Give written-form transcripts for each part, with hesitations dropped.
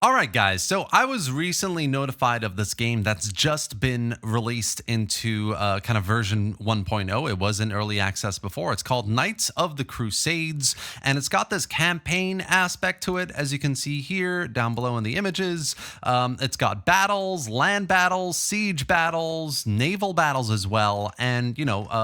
All right, guys. So I was recently notified of this game that's just been released into kind of version 1.0. It was in early access before. It's called Knights of the Crusades, and it's got this campaign aspect to it, as you can see here down below in the images. It's got battles, land battles, siege battles, naval battles as well. And,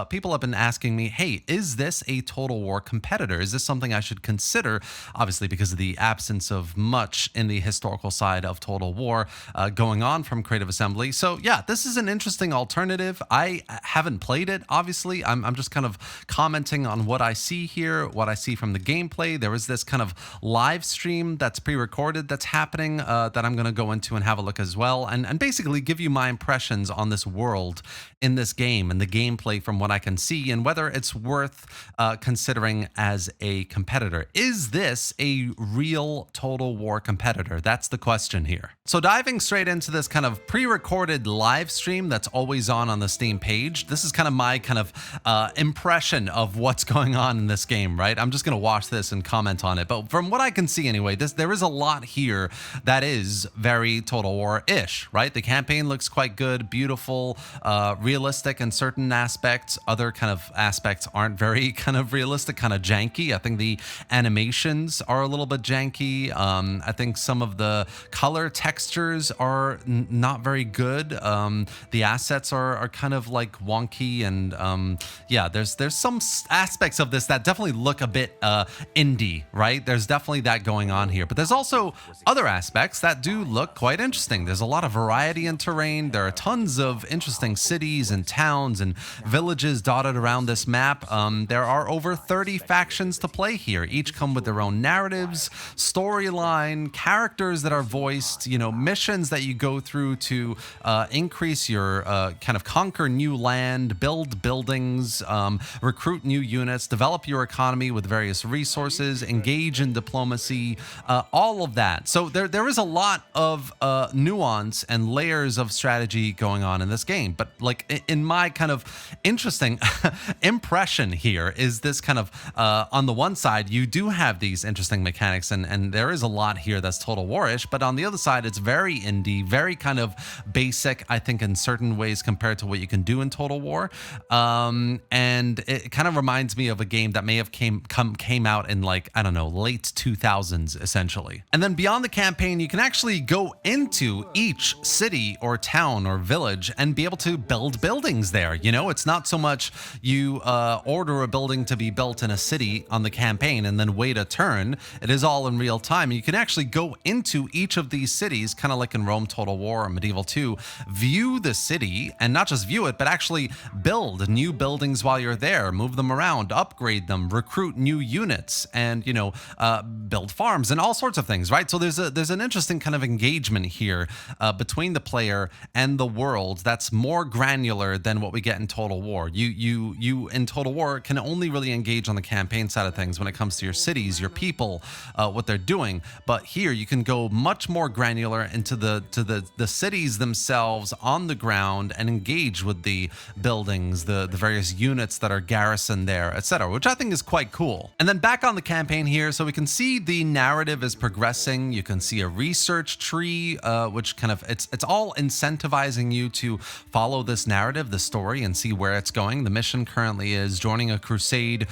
people have been asking me, hey, is this a Total War competitor? Is this something I should consider? Obviously, because of the absence of much in the historical side of Total War going on from Creative Assembly. So yeah, this is an interesting alternative. I haven't played it, obviously. I'm just kind of commenting on what I see here, what I see from the gameplay. There is this kind of live stream that's pre-recorded that's happening that I'm going to go into and have a look as well, and basically give you my impressions on this world in this game and the gameplay from what I can see, and whether it's worth considering as a competitor. Is this a real Total War competitor? That's the question here. So diving straight into this kind of pre-recorded live stream that's always on the Steam page, this is kind of my kind of impression of what's going on in this game, right? I'm just going to watch this and comment on it. But from what I can see anyway, there is a lot here that is very Total War-ish, right? The campaign looks quite good, beautiful, realistic in certain aspects. Other kind of aspects aren't very kind of realistic, kind of janky. I think the animations are a little bit janky. I think some of the color textures are not very good. The assets are kind of like wonky, and yeah, there's some aspects of this that definitely look a bit indie, right? There's definitely that going on here, but there's also other aspects that do look quite interesting. There's a lot of variety in terrain. There are tons of interesting cities and towns and villages dotted around this map. There are over 30 factions to play here. Each come with their own narratives, storyline, characters that are voiced, missions that you go through to increase your kind of conquer new land, build buildings, recruit new units, develop your economy with various resources, engage in diplomacy, all of that. So there is a lot of nuance and layers of strategy going on in this game. But like in my kind of interesting impression here is this kind of on the one side, you do have these interesting mechanics, and there is a lot here that's Total War-ish, but on the other side, it's very indie, very kind of basic, I think, in certain ways compared to what you can do in Total War. And it kind of reminds me of a game that may have came out in, like, I don't know, late 2000s, essentially. And then beyond the campaign, you can actually go into each city or town or village and be able to build buildings there. It's not so much you order a building to be built in a city on the campaign and then wait a turn. It is all in real time. You can actually go into each of these cities, kind of like in Rome Total War or Medieval 2, view the city, and not just view it, but actually build new buildings while you're there, move them around, upgrade them, recruit new units, and build farms and all sorts of things, right? So there's an interesting kind of engagement here between the player and the world that's more granular than what we get in Total War. You in Total War can only really engage on the campaign side of things when it comes to your cities, your people, what they're doing. But here you can go much more granular into the cities themselves on the ground and engage with the buildings, the various units that are garrisoned there, etc., which I think is quite cool. And then back on the campaign here, so we can see the narrative is progressing. You can see a research tree, which kind of it's all incentivizing you to follow this narrative, the story, and see where it's going. The mission currently is joining a crusade,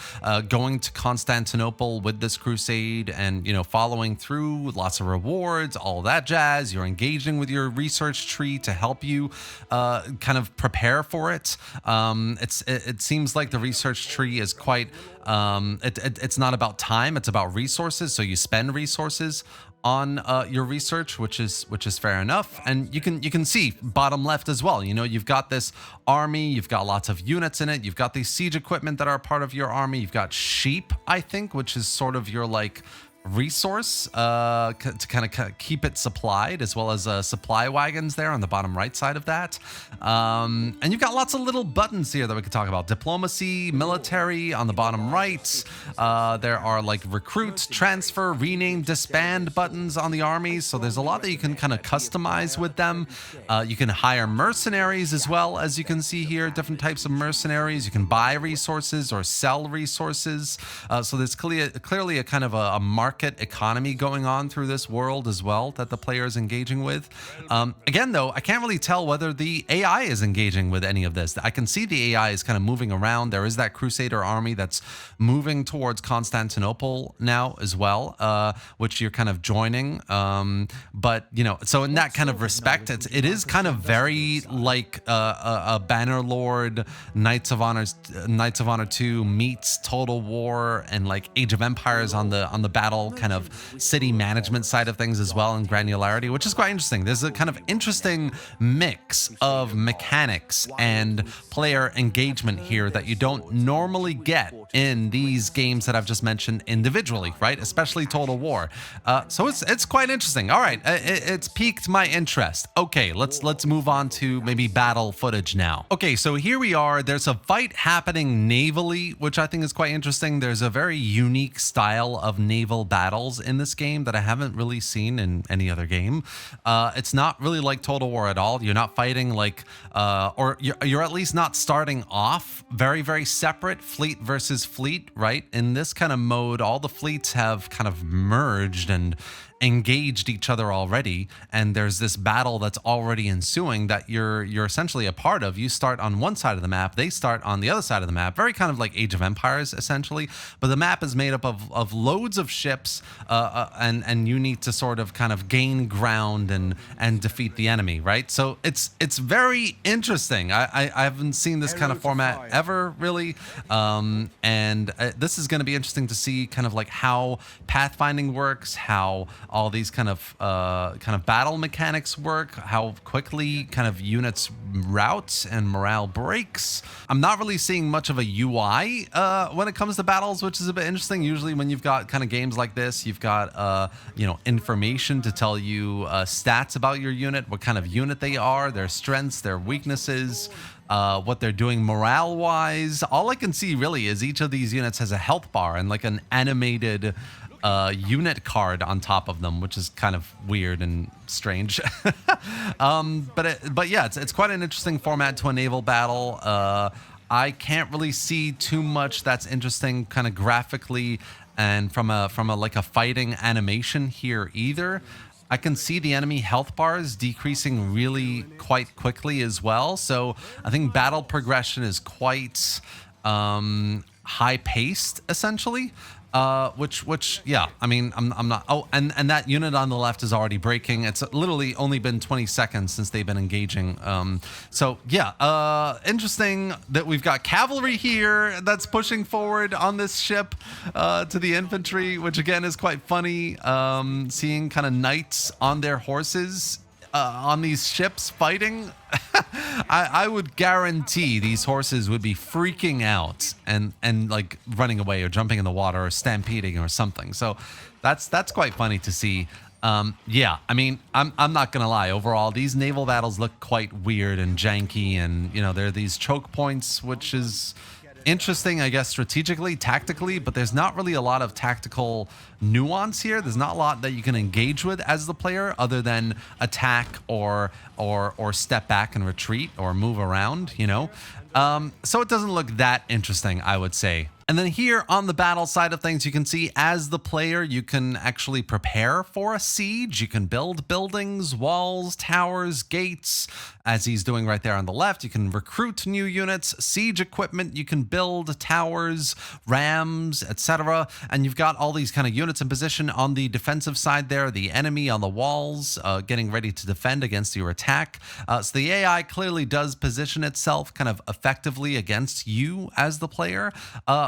going to Constantinople with this crusade, and following through, lots of rewards, all that jazz. You're engaging with your research tree to help you kind of prepare for it. It seems like the research tree is quite it's not about time, it's about resources. So you spend resources on your research, which is fair enough. And you can see bottom left as well. You've got this army, you've got lots of units in it, you've got these siege equipment that are part of your army, you've got sheep, I think, which is sort of your like resource to kind of keep it supplied, as well as supply wagons there on the bottom right side of that. And you've got lots of little buttons here that we could talk about. Diplomacy, military on the bottom right. There are like recruit, transfer, rename, disband buttons on the armies. So there's a lot that you can kind of customize with them. You can hire mercenaries as well, as you can see here, different types of mercenaries. You can buy resources or sell resources. So there's clearly a kind of a market market economy going on through this world as well that the player is engaging with. Again, though, I can't really tell whether the AI is engaging with any of this. I can see the AI is kind of moving around. There is that Crusader army that's moving towards Constantinople now as well, which you're kind of joining. But so in that kind of respect, it is kind of very like a Bannerlord, Knights of Honor 2 meets Total War and like Age of Empires on the battle kind of city management side of things as well, in granularity, which is quite interesting. There's a kind of interesting mix of mechanics and player engagement here that you don't normally get in these games that I've just mentioned individually, right? Especially Total War. So it's quite interesting. All right, it's piqued my interest. Okay, let's move on to maybe battle footage now. Okay, so here we are. There's a fight happening navally, which I think is quite interesting. There's a very unique style of naval battles in this game that I haven't really seen in any other game. It's not really like Total War at all. You're not fighting like, or you're at least not starting off very, very separate, fleet versus fleet, right? In this kind of mode, all the fleets have kind of merged and engaged each other already, and there's this battle that's already ensuing that you're essentially a part of. You start on one side of the map, they start on the other side of the map, very kind of like Age of Empires essentially, but the map is made up of loads of ships, and you need to sort of kind of gain ground and defeat the enemy, right? So it's very interesting. I haven't seen this kind of format ever really, and this is going to be interesting to see kind of like how pathfinding works, how all these kind of battle mechanics work, how quickly kind of units route and morale breaks. I'm not really seeing much of a UI when it comes to battles, which is a bit interesting. Usually when you've got kind of games like this, you've got information to tell you stats about your unit, what kind of unit they are, their strengths, their weaknesses, what they're doing morale wise. All I can see really is each of these units has a health bar and like an animated unit card on top of them, which is kind of weird and strange. But yeah, it's quite an interesting format to a naval battle. I can't really see too much that's interesting kind of graphically and from a like a fighting animation here either. I can see the enemy health bars decreasing really quite quickly as well. So I think battle progression is quite high paced essentially. Which yeah, I mean, I'm not. Oh, and that unit on the left is already breaking. It's literally only been 20 seconds since they've been engaging. So yeah, interesting that we've got cavalry here that's pushing forward on this ship to the infantry, which again is quite funny. Seeing kind of knights on their horses on these ships fighting. I would guarantee these horses would be freaking out and like running away or jumping in the water or stampeding or something. So that's quite funny to see. Yeah, I mean, I'm not gonna lie. Overall, these naval battles look quite weird and janky, and there are these choke points, which is interesting, I guess, strategically, tactically, but there's not really a lot of tactical nuance here. There's not a lot that you can engage with as the player other than attack or step back and retreat or move around, so it doesn't look that interesting, I would say. And then here on the battle side of things, you can see as the player, you can actually prepare for a siege. You can build buildings, walls, towers, gates, as he's doing right there on the left. You can recruit new units, siege equipment. You can build towers, rams, etc. And you've got all these kind of units in position on the defensive side there, the enemy on the walls, getting ready to defend against your attack. So the AI clearly does position itself kind of effectively against you as the player.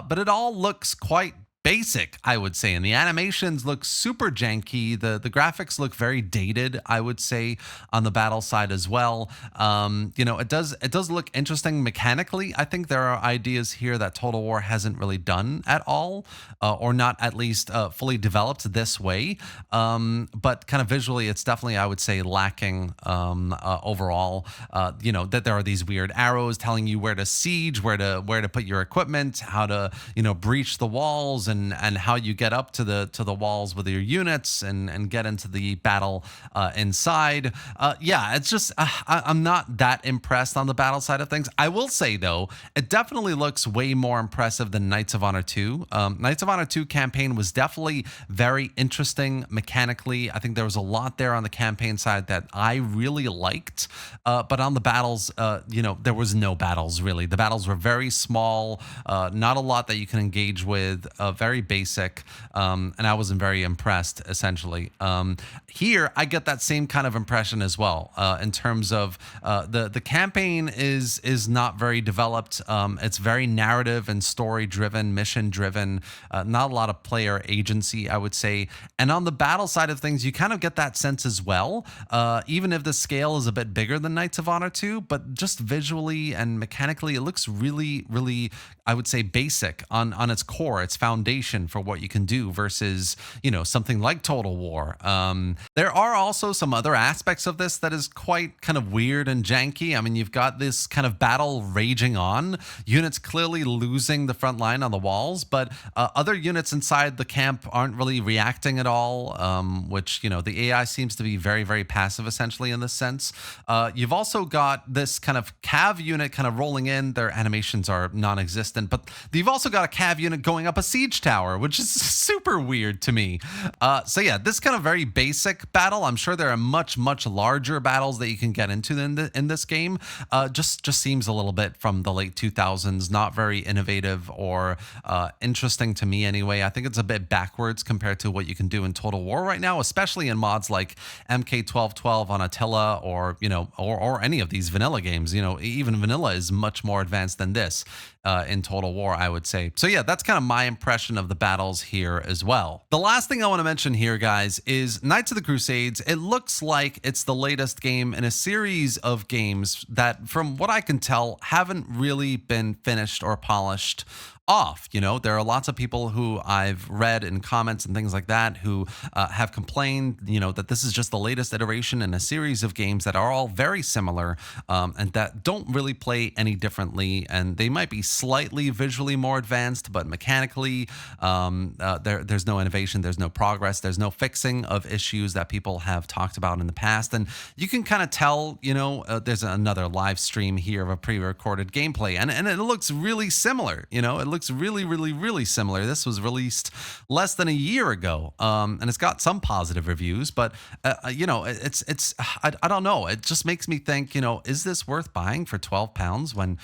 But it all looks quite basic, I would say, and the animations look super janky. The graphics look very dated, I would say, on the battle side as well. It does look interesting mechanically. I think there are ideas here that Total War hasn't really done at all, or not at least fully developed this way. But kind of visually, it's definitely, I would say, lacking overall. That there are these weird arrows telling you where to siege, where to put your equipment, how to breach the walls and how you get up to the walls with your units and get into the battle inside. Yeah, it's just I'm not that impressed on the battle side of things. I will say though, it definitely looks way more impressive than Knights of Honor 2. Knights of Honor 2 campaign was definitely very interesting mechanically. I think there was a lot there on the campaign side that I really liked. But on the battles, there was no battles really. The battles were very small, not a lot that you can engage with, very basic, and I wasn't very impressed essentially. Here, I get that same kind of impression as well in terms of the campaign is not very developed. It's very narrative and story driven, mission driven, not a lot of player agency, I would say. And on the battle side of things, you kind of get that sense as well, even if the scale is a bit bigger than Knights of Honor 2, but just visually and mechanically, it looks really, really, I would say, basic on its core, its foundation for what you can do versus, something like Total War. There are also some other aspects of this that is quite kind of weird and janky. I mean, you've got this kind of battle raging on, units clearly losing the front line on the walls, but other units inside the camp aren't really reacting at all, which, the AI seems to be very, very passive essentially in this sense. You've also got this kind of cav unit kind of rolling in. Their animations are non-existent, but you've also got a cav unit going up a siege tower, which is super weird to me. So yeah, this kind of very basic battle. I'm sure there are much, much larger battles that you can get into in this game. Just seems a little bit from the late 2000s, not very innovative or interesting to me anyway. I think it's a bit backwards compared to what you can do in Total War right now, especially in mods like MK1212 on Attila, or or any of these vanilla games. Even vanilla is much more advanced than this in Total War, I would say. So yeah, that's kind of my impression of the battles here as well. The last thing I want to mention here, guys, is Knights of the Crusades. It looks like it's the latest game in a series of games that, from what I can tell, haven't really been finished or polished off. There are lots of people who I've read in comments and things like that who have complained, that this is just the latest iteration in a series of games that are all very similar, and that don't really play any differently. And they might be slightly visually more advanced, but mechanically, there's no innovation, there's no progress, there's no fixing of issues that people have talked about in the past. And you can kind of tell, there's another live stream here of a pre-recorded gameplay, and it looks really similar. It looks really, really, really similar. This was released less than a year ago, and it's got some positive reviews, but I don't know. It just makes me think, is this worth buying for £12 when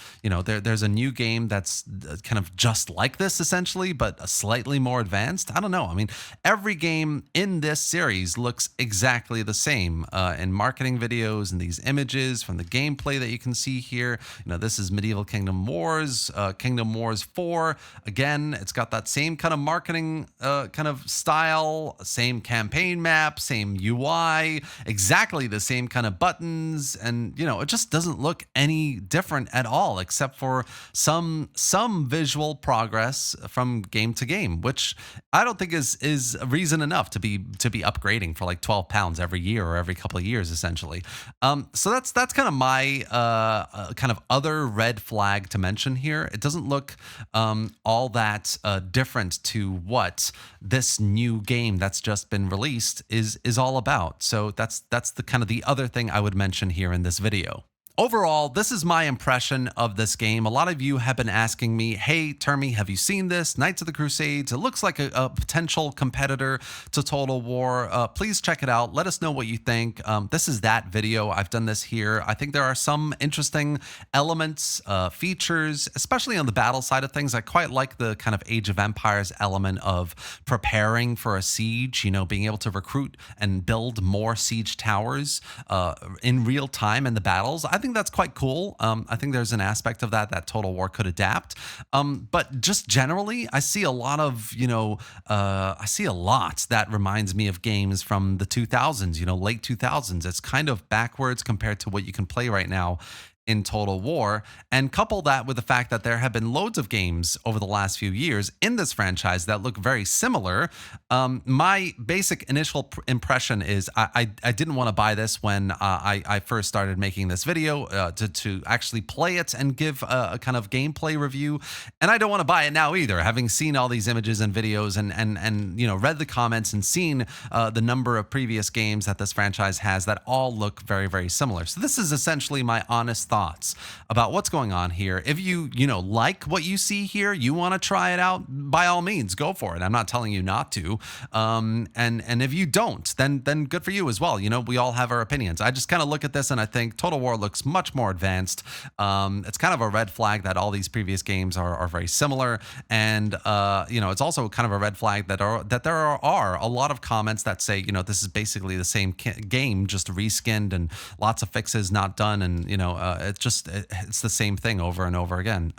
there's a new game that's kind of just like this essentially, but slightly more advanced? I don't know. I mean, every game in this series looks exactly the same in marketing videos and these images from the gameplay that you can see here. This is Medieval Kingdom Wars, Kingdom Wars 4. Again, it's got that same kind of marketing kind of style, same campaign map, same UI, exactly the same kind of buttons, and it just doesn't look any different at all, except for some visual progress from game to game, which I don't think is reason enough to be upgrading for like £12 every year or every couple of years, essentially. So that's kind of my kind of other red flag to mention here. It doesn't look all that different to what this new game that's just been released is all about. So that's the kind of the other thing I would mention here in this video. Overall, this is my impression of this game. A lot of you have been asking me, hey, Termy, have you seen this? Knights of the Crusades. It looks like a potential competitor to Total War. Please check it out. Let us know what you think. This is that video. I've done this here. I think there are some interesting elements, features, especially on the battle side of things. I quite like the kind of Age of Empires element of preparing for a siege, being able to recruit and build more siege towers in real time in the battles. I think that's quite cool. I think there's an aspect of that Total War could adapt. But just generally, I see a lot of, that reminds me of games from the 2000s, late 2000s. It's kind of backwards compared to what you can play right now in Total War, and couple that with the fact that there have been loads of games over the last few years in this franchise that look very similar. My basic initial impression is I didn't want to buy this when I first started making this video to actually play it and give a kind of gameplay review, and I don't want to buy it now either, having seen all these images and videos and read the comments and seen the number of previous games that this franchise has that all look very, very similar. So this is essentially my honest thoughts about what's going on here. If you like what you see here, you want to try it out, by all means, go for it. I'm not telling you not to. And if you don't, then good for you as well. We all have our opinions. I just kind of look at this and I think Total War looks much more advanced. It's kind of a red flag that all these previous games are very similar, and it's also kind of a red flag that there are a lot of comments that say this is basically the same game, just reskinned and lots of fixes not done, and it's the same thing over and over again.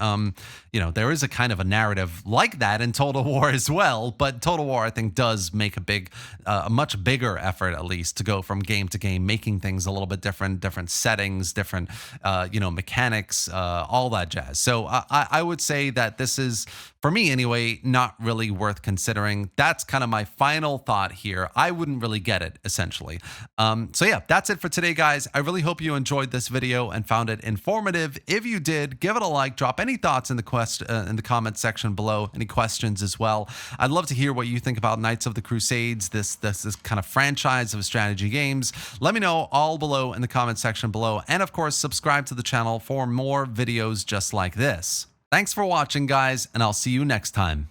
There is a kind of a narrative like that in Total War as well, but Total War I think does make a much bigger effort, at least, to go from game to game, making things a little bit different settings, different mechanics, all that jazz. So I would say that this is, for me anyway, not really worth considering. That's kind of my final thought here. I wouldn't really get it, essentially. So yeah, that's it for today, guys. I really hope you enjoyed this video and found it informative. If you did, give it a like, drop any thoughts in the comment section below, any questions as well. I'd love to hear what you think about Knights of the Crusades, this kind of franchise of strategy games. Let me know all below in the comment section below, and of course, subscribe to the channel for more videos just like this. Thanks for watching, guys, and I'll see you next time.